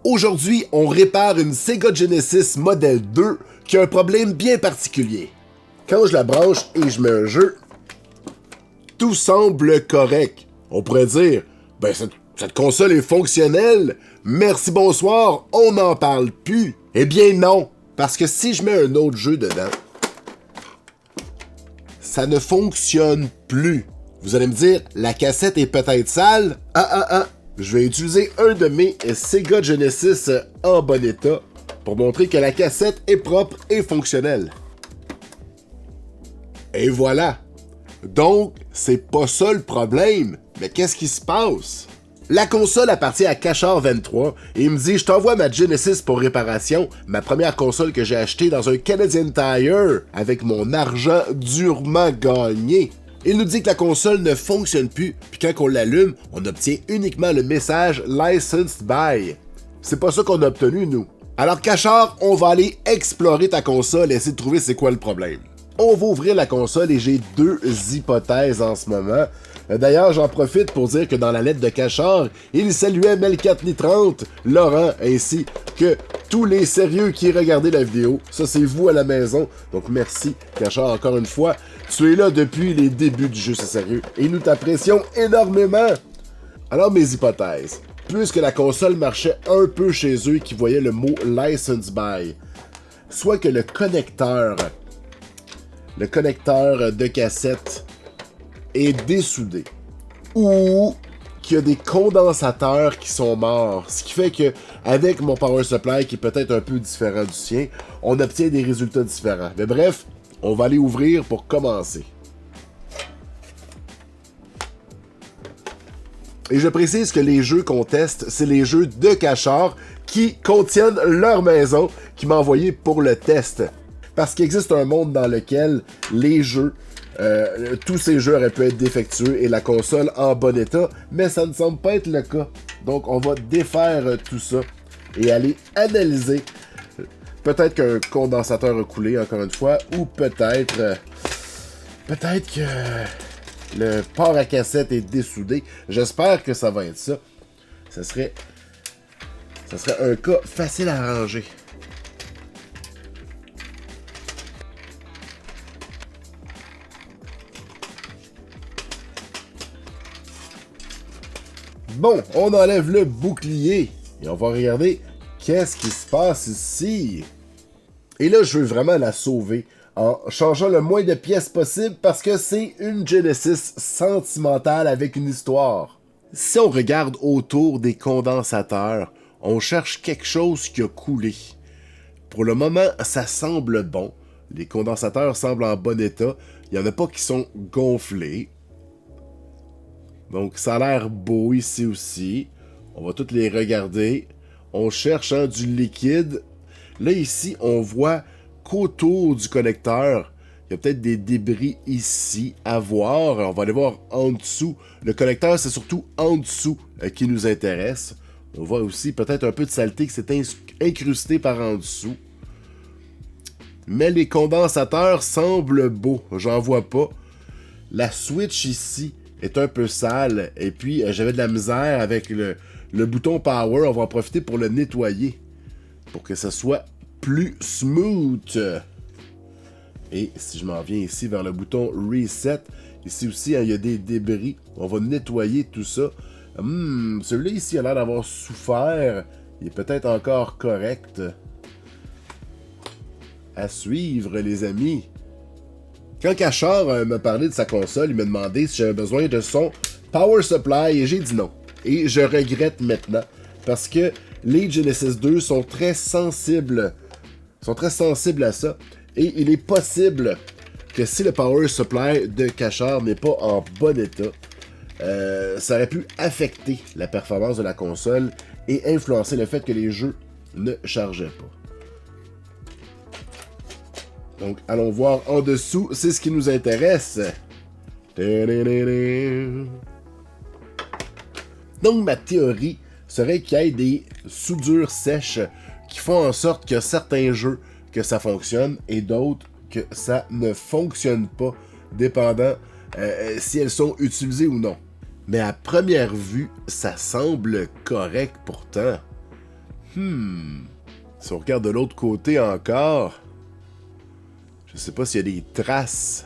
Aujourd'hui, on répare une Sega Genesis Model 2 qui a un problème bien particulier. Quand je la branche et je mets un jeu, tout semble correct. On pourrait dire, ben cette console est fonctionnelle, merci bonsoir, on n'en parle plus. Eh bien non, parce que si je mets un autre jeu dedans, ça ne fonctionne plus. Vous allez me dire, la cassette est peut-être sale? Je vais utiliser un de mes Sega Genesis en bon état pour montrer que la cassette est propre et fonctionnelle. Et voilà. Donc, c'est pas ça le problème. Mais qu'est-ce qui se passe? La console appartient à Cachard23 et il me dit « Je t'envoie ma Genesis pour réparation, ma première console que j'ai achetée dans un Canadian Tire avec mon argent durement gagné. » Il nous dit que la console ne fonctionne plus, puis quand on l'allume, on obtient uniquement le message « Licensed by ». C'est pas ça qu'on a obtenu, nous. Alors Cachard, on va aller explorer ta console et essayer de trouver c'est quoi le problème. On va ouvrir la console et j'ai deux hypothèses en ce moment. D'ailleurs, j'en profite pour dire que dans la lettre de Cachard, il saluait Melcatni30, Laurent, ainsi que tous les sérieux qui regardaient la vidéo. Ça, c'est vous à la maison. Donc, merci, Cachard, encore une fois. Tu es là depuis les débuts du jeu, c'est sérieux. Et nous t'apprécions énormément. Alors, mes hypothèses. Puisque la console marchait un peu chez eux qui voyaient le mot « License by », soit que le connecteur de cassette est dessoudé ou qu'il y a des condensateurs qui sont morts, ce qui fait que avec mon power supply qui est peut-être un peu différent du sien, on obtient des résultats différents. Mais bref, on va aller ouvrir pour commencer. Et je précise que les jeux qu'on teste, c'est les jeux de Cachard qui contiennent leur maison qui m'a envoyé pour le test. Parce qu'il existe un monde dans lequel les jeux, tous ces jeux auraient pu être défectueux et la console en bon état, mais ça ne semble pas être le cas. Donc on va défaire tout ça et aller analyser. Peut-être qu'un condensateur a coulé, encore une fois, ou peut-être que le port à cassette est dessoudé. J'espère que ça va être ça. Ça serait un cas facile à arranger. Bon, on enlève le bouclier et on va regarder qu'est-ce qui se passe ici. Et là, je veux vraiment la sauver en changeant le moins de pièces possible parce que c'est une Genesis sentimentale avec une histoire. Si on regarde autour des condensateurs, on cherche quelque chose qui a coulé. Pour le moment, ça semble bon. Les condensateurs semblent en bon état. Il n'y en a pas qui sont gonflés. Donc, ça a l'air beau ici aussi. On va toutes les regarder. On cherche du liquide. Là, ici, on voit qu'autour du connecteur, il y a peut-être des débris ici à voir. On va aller voir en dessous. Le connecteur, c'est surtout en dessous qui nous intéresse. On voit aussi peut-être un peu de saleté qui s'est incrusté par en dessous. Mais les condensateurs semblent beaux. J'en vois pas. La switch ici est un peu sale, et puis j'avais de la misère avec le bouton Power. On va en profiter pour le nettoyer, pour que ça soit plus smooth. Et si je m'en viens ici vers le bouton Reset, ici aussi, il y a des débris. On va nettoyer tout ça. Celui-là ici a l'air d'avoir souffert. Il est peut-être encore correct. À suivre, les amis. Quand Cachard m'a parlé de sa console, il m'a demandé si j'avais besoin de son power supply et j'ai dit non. Et je regrette maintenant parce que les Genesis 2 sont très sensibles à ça. Et il est possible que si le power supply de Cachard n'est pas en bon état, ça aurait pu affecter la performance de la console et influencer le fait que les jeux ne chargeaient pas. Donc, allons voir en dessous, c'est ce qui nous intéresse. Donc, ma théorie serait qu'il y ait des soudures sèches qui font en sorte qu'il y a certains jeux que ça fonctionne et d'autres que ça ne fonctionne pas, dépendant si elles sont utilisées ou non. Mais à première vue, ça semble correct pourtant. Si on regarde de l'autre côté encore, je sais pas s'il y a des traces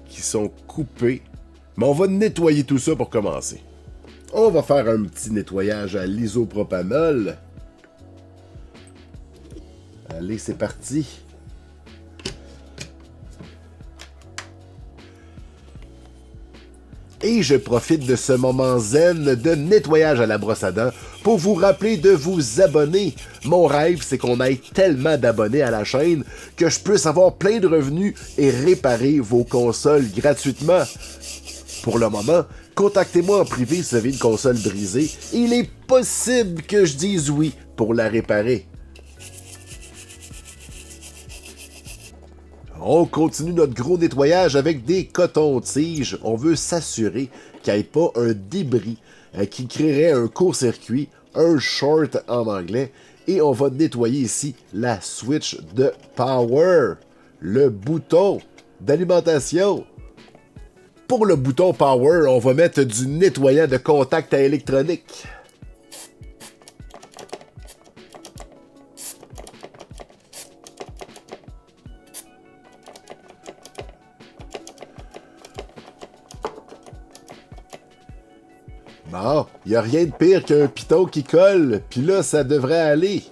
qui sont coupées, mais on va nettoyer tout ça pour commencer. On va faire un petit nettoyage à l'isopropanol. Allez, c'est parti. Et je profite de ce moment zen de nettoyage à la brosse à dents pour vous rappeler de vous abonner. Mon rêve, c'est qu'on ait tellement d'abonnés à la chaîne que je puisse avoir plein de revenus et réparer vos consoles gratuitement. Pour le moment, contactez-moi en privé si vous avez une console brisée. Il est possible que je dise oui pour la réparer. On continue notre gros nettoyage avec des cotons-tiges. On veut s'assurer qu'il n'y ait pas un débris qui créerait un court-circuit, un short en anglais. Et on va nettoyer ici la switch de power, le bouton d'alimentation. Pour le bouton power, on va mettre du nettoyant de contact à électronique. Bon, y a rien de pire qu'un piton qui colle, puis là, ça devrait aller.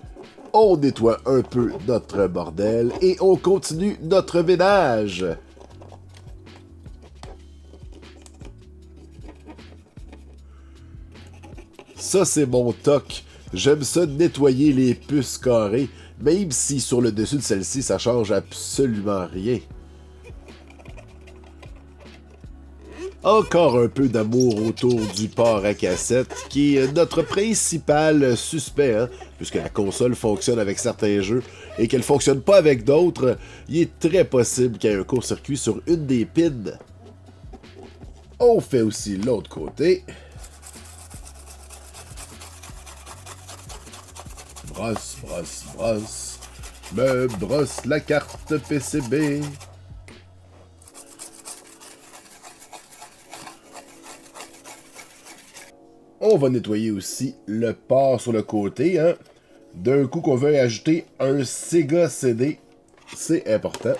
On nettoie un peu notre bordel et on continue notre ménage. Ça, c'est mon toc. J'aime ça nettoyer les puces carrées, même si sur le dessus de celle-ci, ça change absolument rien. Encore un peu d'amour autour du port à cassette, qui est notre principal suspect, hein, puisque la console fonctionne avec certains jeux et qu'elle fonctionne pas avec d'autres, il est très possible qu'il y ait un court-circuit sur une des pins. On fait aussi l'autre côté. Brosse, brosse, brosse, me brosse la carte PCB. On va nettoyer aussi le port sur le côté. Hein. D'un coup qu'on veut ajouter un Sega CD, c'est important.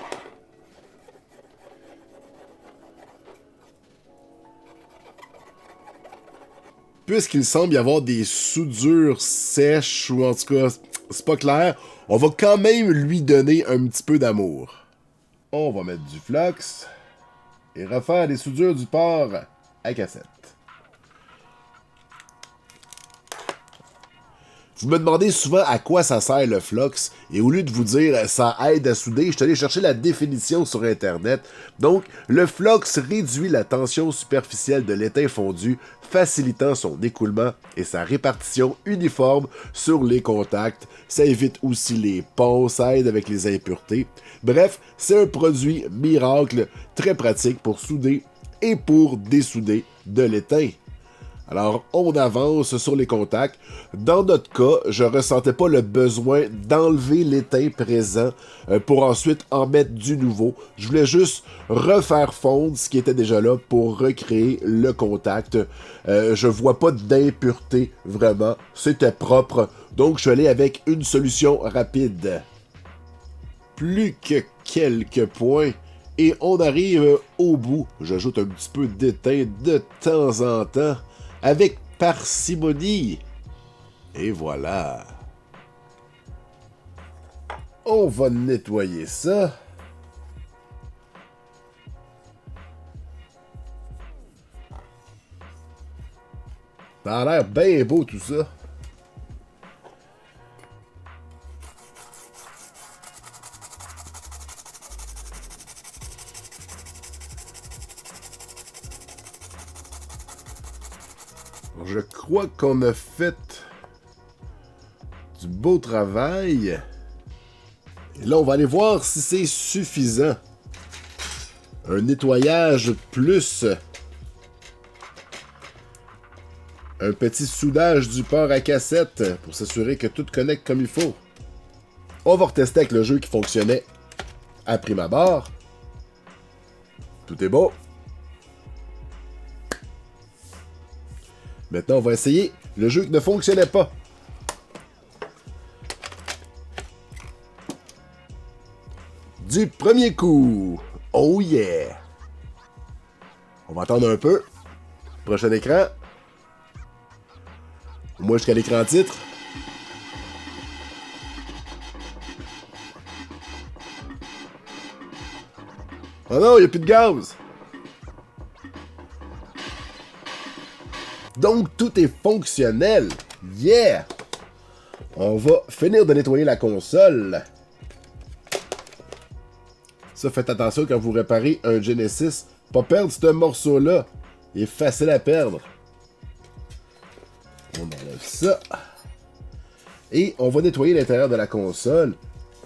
Puisqu'il semble y avoir des soudures sèches, ou en tout cas, c'est pas clair, on va quand même lui donner un petit peu d'amour. On va mettre du flux et refaire les soudures du port à cassette. Vous me demandez souvent à quoi ça sert le flux, et au lieu de vous dire ça aide à souder, je suis allé chercher la définition sur Internet. Donc, le flux réduit la tension superficielle de l'étain fondu, facilitant son écoulement et sa répartition uniforme sur les contacts. Ça évite aussi les ponts, ça aide avec les impuretés. Bref, c'est un produit miracle, très pratique pour souder et pour dessouder de l'étain. Alors, on avance sur les contacts. Dans notre cas, je ressentais pas le besoin d'enlever l'étain présent pour ensuite en mettre du nouveau. Je voulais juste refaire fondre ce qui était déjà là pour recréer le contact. Je vois pas d'impureté, vraiment. C'était propre. Donc, je suis allé avec une solution rapide. Plus que quelques points. Et on arrive au bout. J'ajoute un petit peu d'étain de temps en temps. Avec parcimonie. Et voilà. On va nettoyer ça. Ça a l'air bien beau tout ça. Je crois qu'on a fait du beau travail. Et là, on va aller voir si c'est suffisant. Un nettoyage plus un petit soudage du port à cassette pour s'assurer que tout connecte comme il faut. On va retester avec le jeu qui fonctionnait à prime abord. Tout est beau. Maintenant, on va essayer le jeu qui ne fonctionnait pas. du premier coup. Oh yeah! On va attendre un peu. Prochain écran. Au moins jusqu'à l'écran titre. Oh non, il n'y a plus de gaz! Donc, tout est fonctionnel. Yeah! On va finir de nettoyer la console. Ça, faites attention quand vous réparez un Genesis. Pas perdre ce morceau-là. Il est facile à perdre. On enlève ça. Et on va nettoyer l'intérieur de la console.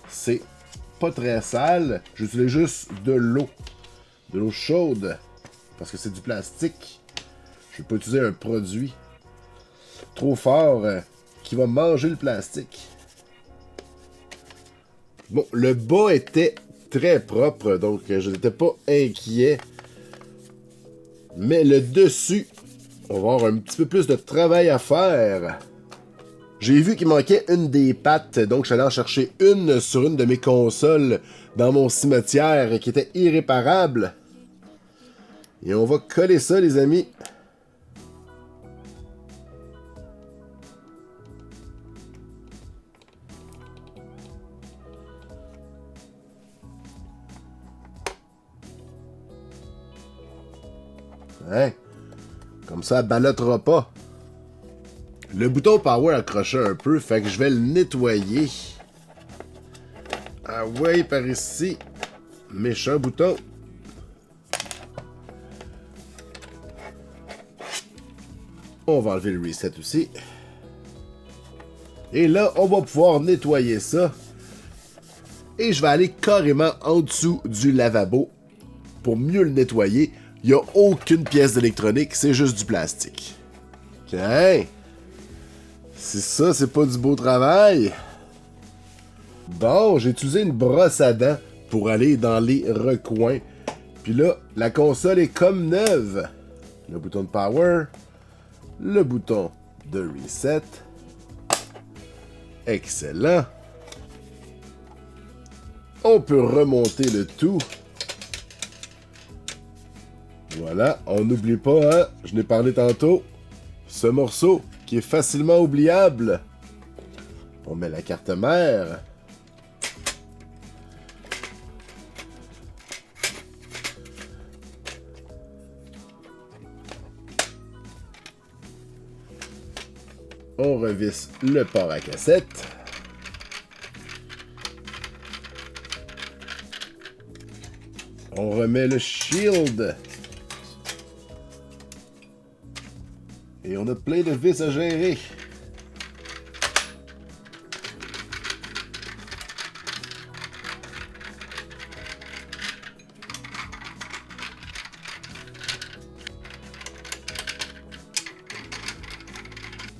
C'est pas très sale. J'utilise juste de l'eau. De l'eau chaude. Parce que c'est du plastique. Je vais pas utiliser un produit trop fort qui va manger le plastique. Bon, le bas était très propre, donc je n'étais pas inquiet. Mais le dessus, on va avoir un petit peu plus de travail à faire. J'ai vu qu'il manquait une des pattes, donc j'allais en chercher une sur une de mes consoles dans mon cimetière qui était irréparable. Et on va coller ça, les amis. Hein? Comme ça, elle ballottera pas. Le bouton Power accrochait un peu, fait que je vais le nettoyer. Ah ouais, par ici. Méchant bouton. On va enlever le reset aussi. Et là, on va pouvoir nettoyer ça. Et je vais aller carrément en dessous du lavabo pour mieux le nettoyer. Il n'y a aucune pièce d'électronique, c'est juste du plastique. OK. C'est ça, c'est pas du beau travail. Bon, j'ai utilisé une brosse à dents pour aller dans les recoins. Puis là, la console est comme neuve. Le bouton de power. Le bouton de reset. Excellent. On peut remonter le tout. Voilà, on n'oublie pas, hein, je n'ai parlé tantôt, ce morceau qui est facilement oubliable. On met la carte mère. On revisse le port à cassette. On remet le shield. Et on a plein de vis à gérer.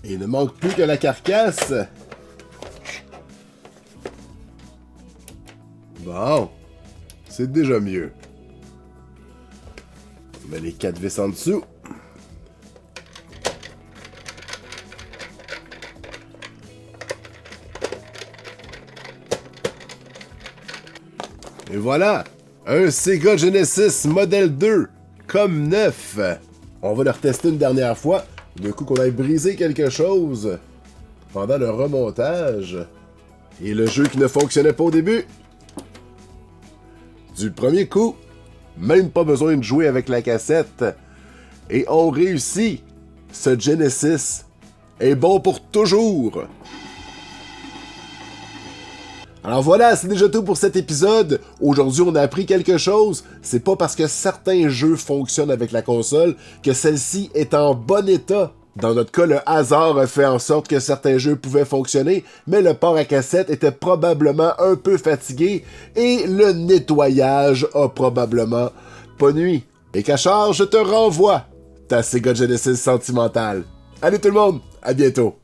Et il ne manque plus que la carcasse. Bon, c'est déjà mieux. On met les 4 vis en dessous. Et voilà, un Sega Genesis Model 2, comme neuf. On va le retester une dernière fois, d'un coup qu'on ait brisé quelque chose pendant le remontage. Et le jeu qui ne fonctionnait pas au début. Du premier coup, même pas besoin de jouer avec la cassette. Et on réussit. Ce Genesis est bon pour toujours. Alors voilà, c'est déjà tout pour cet épisode. Aujourd'hui, on a appris quelque chose. C'est pas parce que certains jeux fonctionnent avec la console que celle-ci est en bon état. Dans notre cas, le hasard a fait en sorte que certains jeux pouvaient fonctionner, mais le port à cassette était probablement un peu fatigué et le nettoyage a probablement pas nui. Et Cachard, je te renvoie ta Sega Genesis sentimentale. Allez tout le monde, à bientôt.